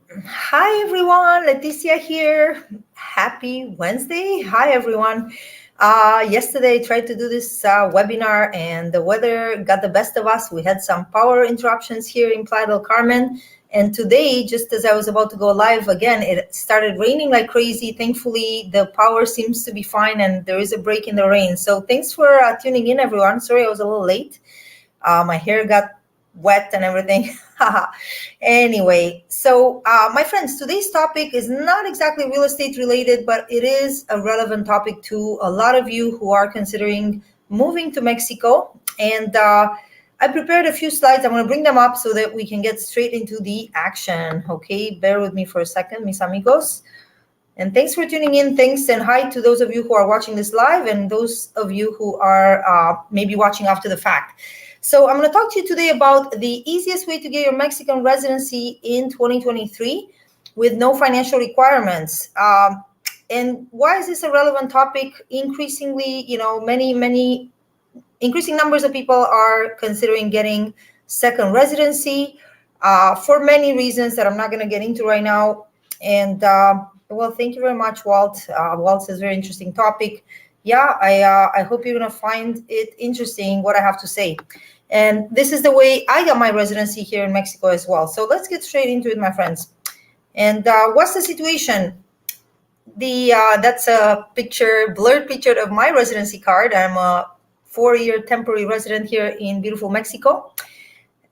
Hi everyone, Leticia here. Happy Wednesday. Hi everyone. Yesterday I tried to do this webinar and the weather got the best of us. We had some power interruptions here in Playa del Carmen. And today, just as I was about to go live again, it started raining like crazy. Thankfully, the power seems to be fine and there is a break in the rain. So thanks for tuning in, everyone. Sorry I was a little late. My hair got wet and everything. Anyway, so my friends, today's topic is not exactly real estate related, but it is a relevant topic to a lot of you who are considering moving to Mexico. And I prepared a few slides. I'm going to bring them up so that we can get straight into the action. Okay, bear with me for a second, mis amigos. And thanks for tuning in. Thanks and hi to those of you who are watching this live and those of you who are maybe watching after the fact. So I'm going to talk to you today about the easiest way to get your Mexican residency in 2023 with no financial requirements. And why is this a relevant topic? Increasingly, many increasing numbers of people are considering getting second residency for many reasons that I'm not going to get into right now. And well, thank you very much, Walt. Walt says very interesting topic. Yeah, I hope you're going to find it interesting what I have to say. And this is the way I got my residency here in Mexico as well. So let's get straight into it, my friends. And what's the situation? That's a blurred picture of my residency card. I'm a 4-year temporary resident here in beautiful Mexico.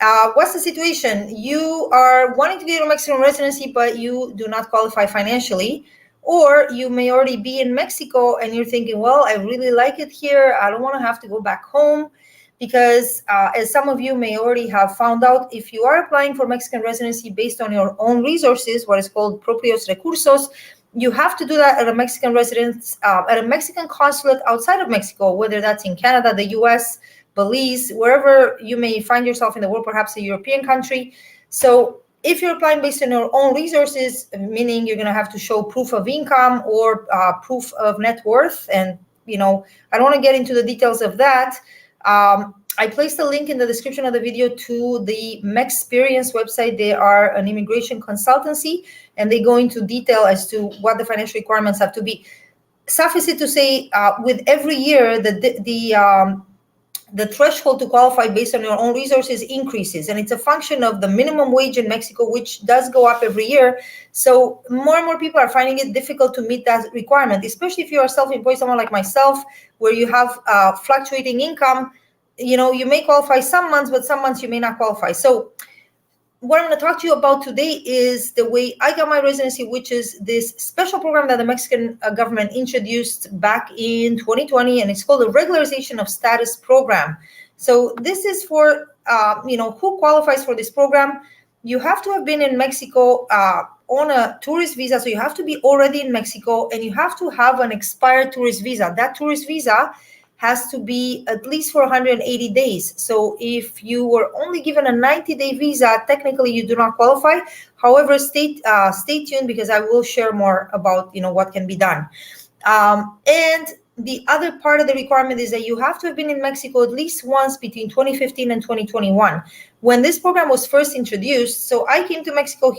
What's the situation? You are wanting to get a Mexican residency, but you do not qualify financially. Or you may already be in Mexico and you're thinking, well, I really like it here. I don't want to have to go back home. Because as some of you may already have found out, if you are applying for Mexican residency based on your own resources, what is called propios recursos, you have to do that at a Mexican residence, at a Mexican consulate outside of Mexico, whether that's in Canada, the US, Belize, wherever you may find yourself in the world, perhaps a European country. So if you're applying based on your own resources, meaning you're going to have to show proof of income or proof of net worth, and I don't want to get into the details of that. I placed a link in the description of the video to the Mexperience website. They are an immigration consultancy, and they go into detail as to what the financial requirements have to be. Suffice it to say, with every year, the threshold to qualify based on your own resources increases, and it's a function of the minimum wage in Mexico, which does go up every year. So more and more people are finding it difficult to meet that requirement, especially if you are self-employed, someone like myself, where you have fluctuating income. You may qualify some months, but some months you may not qualify. So what I'm going to talk to you about today is the way I got my residency, which is this special program that the Mexican government introduced back in 2020, and it's called the Regularization of Status Program. So this is for, who qualifies for this program. You have to have been in Mexico on a tourist visa, so you have to be already in Mexico, and you have to have an expired tourist visa. That tourist visa has to be at least for 180 days. So if you were only given a 90-day visa, technically you do not qualify. However, stay tuned, because I will share more about what can be done. And the other part of the requirement is that you have to have been in Mexico at least once between 2015 and 2021. When this program was first introduced, so I came to Mexico,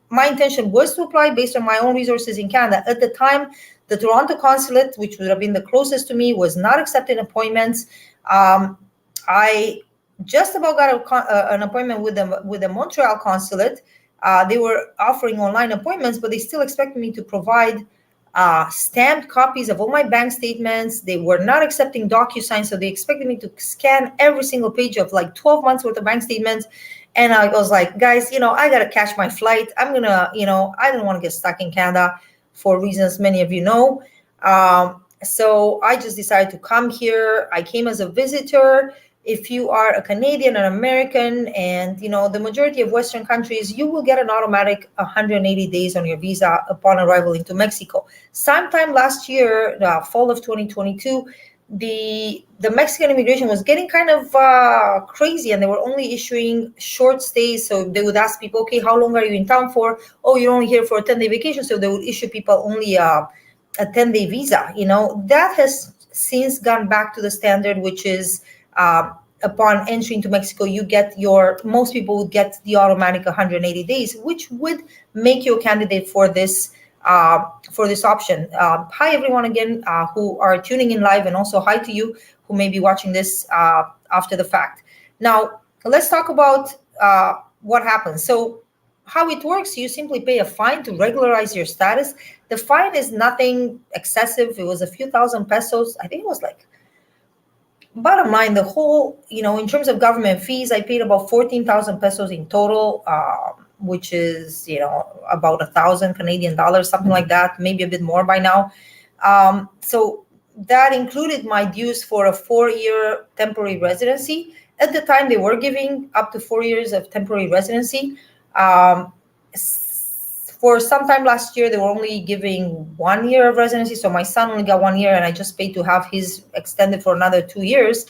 my intention was to apply based on my own resources in Canada. At the time, the Toronto consulate, which would have been the closest to me, was not accepting appointments. I just about got an appointment with the Montreal consulate. They were offering online appointments, but they still expected me to provide stamped copies of all my bank statements. They were not accepting DocuSign, so they expected me to scan every single page of like 12 months worth of bank statements. And I was like, guys, I got to catch my flight. I don't want to get stuck in Canada for reasons many of you know. So I just decided to come here. I came as a visitor. If you are a Canadian, an American, and the majority of Western countries, you will get an automatic 180 days on your visa upon arrival into Mexico. Sometime last year, the fall of 2022, the Mexican immigration was getting kind of crazy, and they were only issuing short stays. So they would ask people, okay, how long are you in town for? Oh, you're only here for a 10-day vacation. So they would issue people only a 10-day visa. That has since gone back to the standard, which is upon entry into Mexico, most people would get the automatic 180 days, which would make you a candidate for this option. Hi everyone again who are tuning in live, and also hi to you who may be watching this after the fact. Now let's talk about what happens. So how it works, you simply pay a fine to regularize your status. The fine is nothing excessive. It was a few thousand pesos. I think it was like, bottom line, the whole, in terms of government fees, I paid about 14,000 pesos in total, which is, about 1,000 Canadian dollars, something like that, maybe a bit more by now. So that included my dues for a 4-year temporary residency. At the time, they were giving up to 4 years of temporary residency. For some time last year, they were only giving 1 year of residency. So my son only got 1 year, and I just paid to have his extended for another 2 years.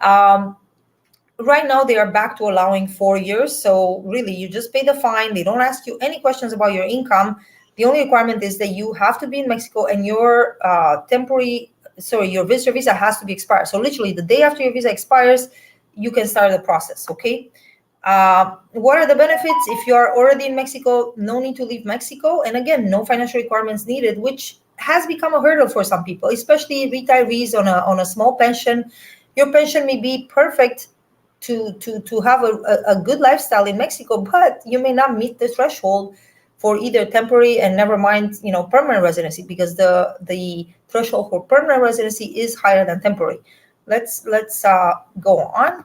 Right now, they are back to allowing 4 years. So really, you just pay the fine. They don't ask you any questions about your income. The only requirement is that you have to be in Mexico, and your your visitor visa has to be expired. So literally, the day after your visa expires, you can start the process, okay? What are the benefits? If you are already in Mexico, no need to leave Mexico. And again, no financial requirements needed, which has become a hurdle for some people, especially retirees on a small pension. Your pension may be perfect to have a good lifestyle in Mexico, but you may not meet the threshold for either temporary and never mind, permanent residency, because the threshold for permanent residency is higher than temporary. Let's go on.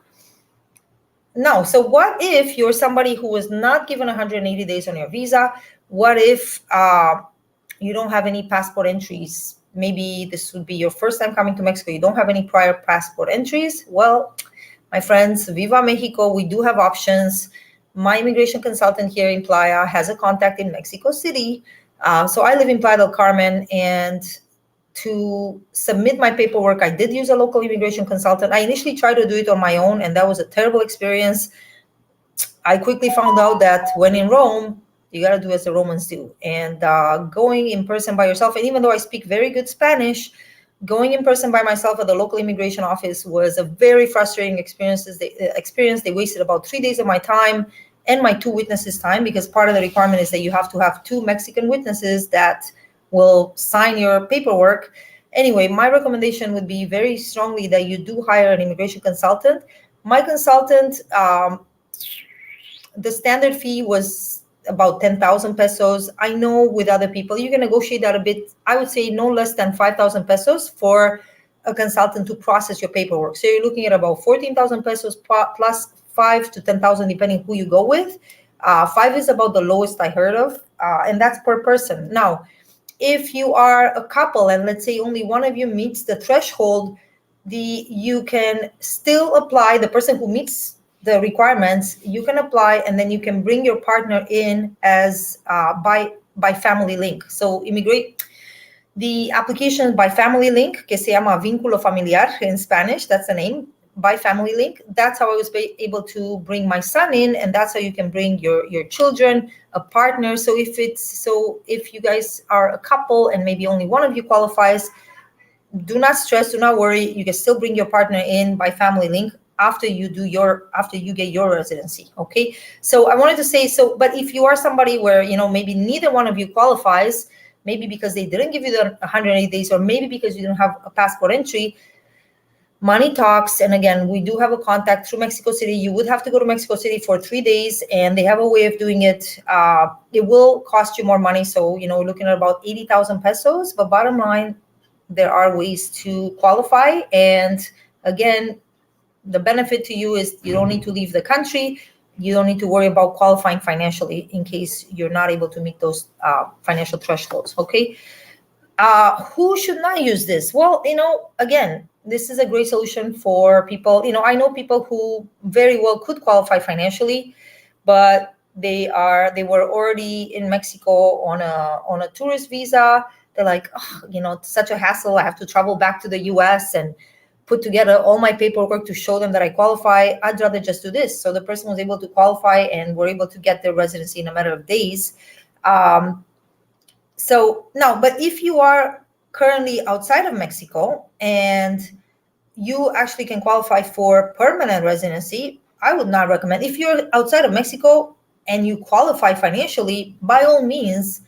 Now, so what if you're somebody who was not given 180 days on your visa? What if you don't have any passport entries? Maybe this would be your first time coming to Mexico. You don't have any prior passport entries. Well, my friends, Viva Mexico, we do have options. My immigration consultant here in Playa has a contact in Mexico City. So I live in Playa del Carmen, and to submit my paperwork, I did use a local immigration consultant. I initially tried to do it on my own, and that was a terrible experience. I quickly found out that when in Rome, you got to do as the Romans do. And going in person by yourself, and even though I speak very good Spanish, going in person by myself at the local immigration office was a very frustrating experience. They wasted about 3 days of my time and my 2 witnesses' time, because part of the requirement is that you have to have 2 Mexican witnesses that will sign your paperwork. Anyway, my recommendation would be very strongly that you do hire an immigration consultant. My consultant, the standard fee was about 10,000 pesos. I know with other people, you can negotiate that a bit. I would say no less than 5,000 pesos for a consultant to process your paperwork. So you're looking at about 14,000 pesos plus 5 to 10,000, depending who you go with. 5 is about the lowest I heard of, and that's per person. Now, if you are a couple and let's say only one of you meets the threshold, you can still apply. The person who meets the requirements, you can apply, and then you can bring your partner in as by family link. So the application by family link, que se llama vínculo familiar in Spanish, that's the name, by family link. That's how I was able to bring my son in, and that's how you can bring your children, a partner. So if you guys are a couple and maybe only one of you qualifies, do not stress, do not worry. You can still bring your partner in by family link after you get your residency. Okay. So I wanted to say, but if you are somebody where, maybe neither one of you qualifies, maybe because they didn't give you the 180 days, or maybe because you don't have a passport entry, money talks. And again, we do have a contact through Mexico City. You would have to go to Mexico City for 3 days, and they have a way of doing it. It will cost you more money. So, we're looking at about 80,000 pesos, but bottom line, there are ways to qualify. And again, the benefit to you is you don't need to leave the country. You don't need to worry about qualifying financially in case you're not able to meet those financial thresholds. Okay. Who should not use this? Well, again, this is a great solution for people. I know people who very well could qualify financially, but they were already in Mexico on a tourist visa. They're like, it's such a hassle. I have to travel back to the US and put together all my paperwork to show them that I qualify. I'd rather just do this. So the person was able to qualify and were able to get their residency in a matter of days. So now, but if you are currently outside of Mexico and you actually can qualify for permanent residency, I would not recommend. If you're outside of Mexico and you qualify financially, by all means,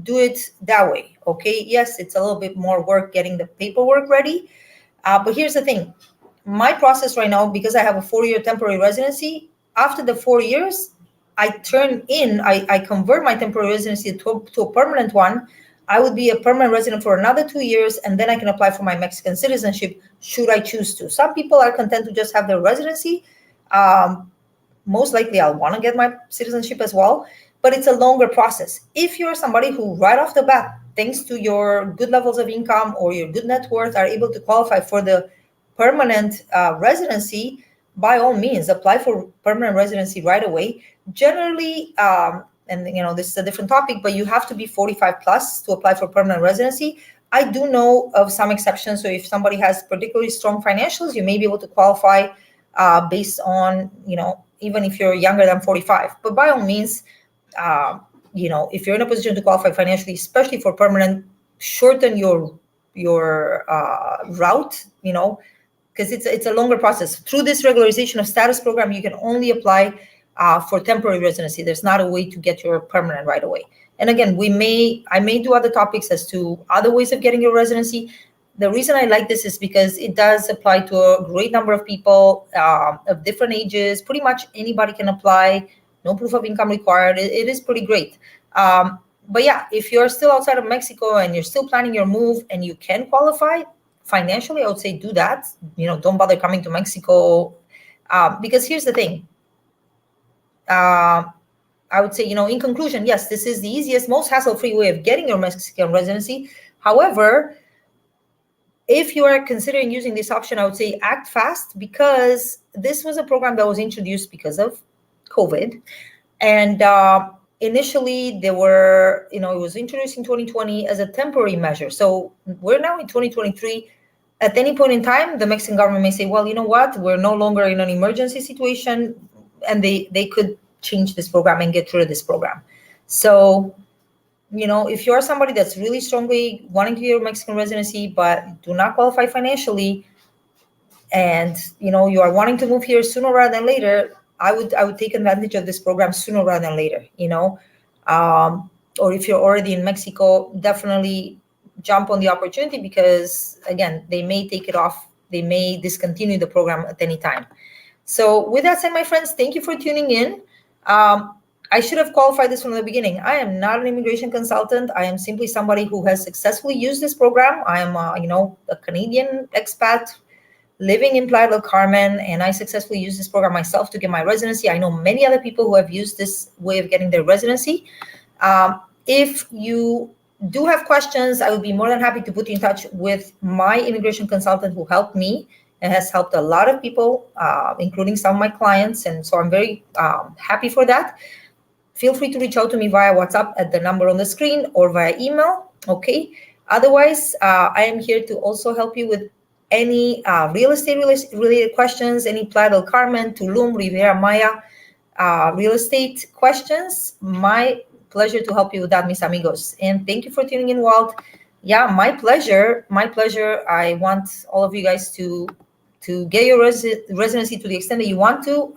do it that way. Okay. Yes, it's a little bit more work getting the paperwork ready. But here's the thing, my process right now, because I have a 4-year temporary residency, after the 4 years, I convert my temporary residency to a permanent one. I would be a permanent resident for another 2 years, and then I can apply for my Mexican citizenship should I choose to. Some people are content to just have their residency. Most likely I'll want to get my citizenship as well, but it's a longer process. If you're somebody who right off the bat, thanks to your good levels of income or your good net worth, are able to qualify for the permanent residency, by all means, apply for permanent residency right away. Generally, and this is a different topic, but you have to be 45 plus to apply for permanent residency. I do know of some exceptions. So if somebody has particularly strong financials, you may be able to qualify based on, even if you're younger than 45. But by all means, if you're in a position to qualify financially, especially for permanent, shorten your route, because it's a longer process. Through this regularization of status program, you can only apply for temporary residency. There's not a way to get your permanent right away. And again, I may do other topics as to other ways of getting your residency. The reason I like this is because it does apply to a great number of people of different ages. Pretty much anybody can apply. No proof of income required. It is pretty great. But yeah, if you're still outside of Mexico and you're still planning your move and you can qualify financially, I would say do that. Don't bother coming to Mexico because here's the thing. I would say, in conclusion, yes, this is the easiest, most hassle-free way of getting your Mexican residency. However, if you are considering using this option, I would say act fast, because this was a program that was introduced because of COVID. And initially, it was introduced in 2020 as a temporary measure. So we're now in 2023. At any point in time, the Mexican government may say, well, you know what, we're no longer in an emergency situation, and they could change this program and get rid of this program. So if you're somebody that's really strongly wanting to get a Mexican residency but do not qualify financially, and you are wanting to move here sooner rather than later, I would take advantage of this program sooner rather than later. Or if you're already in Mexico, definitely jump on the opportunity, because again, they may take it off. They may discontinue the program at any time. So with that said, my friends, thank you for tuning in. I should have qualified this from the beginning. I am not an immigration consultant. I am simply somebody who has successfully used this program. I am, a Canadian expat living in Playa del Carmen, and I successfully used this program myself to get my residency. I know many other people who have used this way of getting their residency. If you do have questions, I would be more than happy to put you in touch with my immigration consultant who helped me and has helped a lot of people, including some of my clients. And so I'm very happy for that. Feel free to reach out to me via WhatsApp at the number on the screen or via email. Okay. Otherwise, I am here to also help you with any real estate related questions, any Playa del Carmen, Tulum, Riviera Maya real estate questions. My pleasure to help you with that, mis amigos. And thank you for tuning in, Walt. Yeah, my pleasure. My pleasure. I want all of you guys to get your residency to the extent that you want to.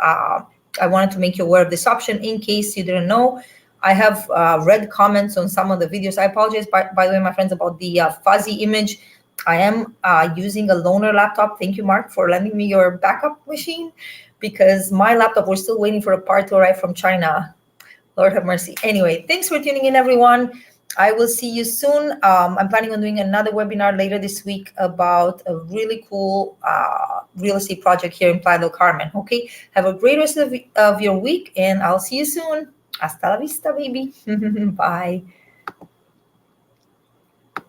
I wanted to make you aware of this option in case you didn't know. I have read comments on some of the videos. I apologize, by the way, my friends, about the fuzzy image. I am using a loaner laptop. Thank you, Mark, for lending me your backup machine, because my laptop, we're still waiting for a part to arrive from China. Lord have mercy. Anyway, thanks for tuning in, everyone. I will see you soon. I'm planning on doing another webinar later this week about a really cool real estate project here in Playa del Carmen. Okay, have a great rest of your week, and I'll see you soon. Hasta la vista, baby. Bye.